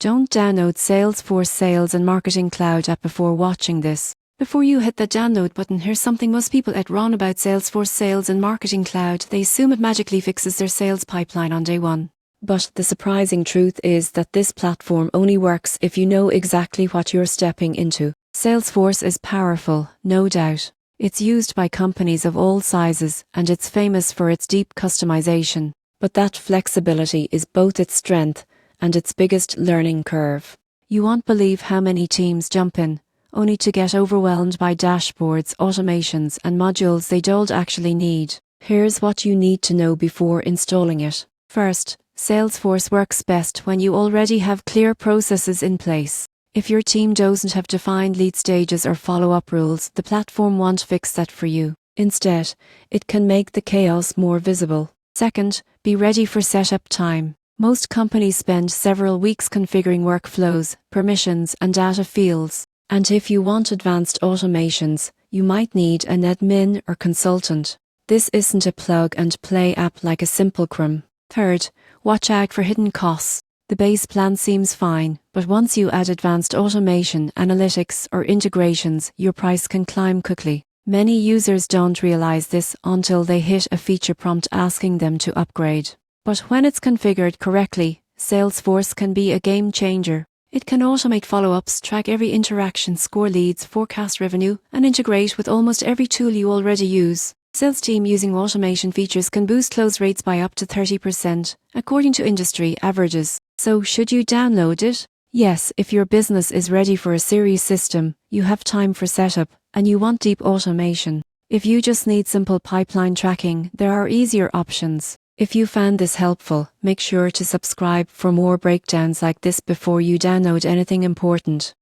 Don't download Salesforce Sales and Marketing Cloud app before watching this. Before you hit the download button, here's something most people get wrong about Salesforce Sales and Marketing Cloud. They assume it magically fixes their sales pipeline on day one. But the surprising truth is that this platform only works if you know exactly what you're stepping into. Salesforce is powerful, no doubt. It's used by companies of all sizes, and it's famous for its deep customization. But that flexibility is both its strength and its biggest learning curve. You won't believe how many teams jump in, only to get overwhelmed by dashboards, automations, and modules they don't actually need. Here's what you need to know before installing it. First, Salesforce works best when you already have clear processes in place. If your team doesn't have defined lead stages or follow-up rules, the platform won't fix that for you. Instead, it can make the chaos more visible. Second, be ready for setup time. Most companies spend several weeks configuring workflows, permissions, and data fields. And if you want advanced automations, you might need an admin or consultant. This isn't a plug-and-play app like a Simplecrum. Third, watch out for hidden costs. The base plan seems fine, but once you add advanced automation, analytics, or integrations, your price can climb quickly. Many users don't realize this until they hit a feature prompt asking them to upgrade. But when it's configured correctly, Salesforce can be a game changer. It can automate follow-ups, track every interaction, score leads, forecast revenue, and integrate with almost every tool you already use. Sales team using automation features can boost close rates by up to 30%, according to industry averages. So should you download it? Yes, if your business is ready for a serious system, you have time for setup, and you want deep automation. If you just need simple pipeline tracking, there are easier options. If you found this helpful, make sure to subscribe for more breakdowns like this before you download anything important.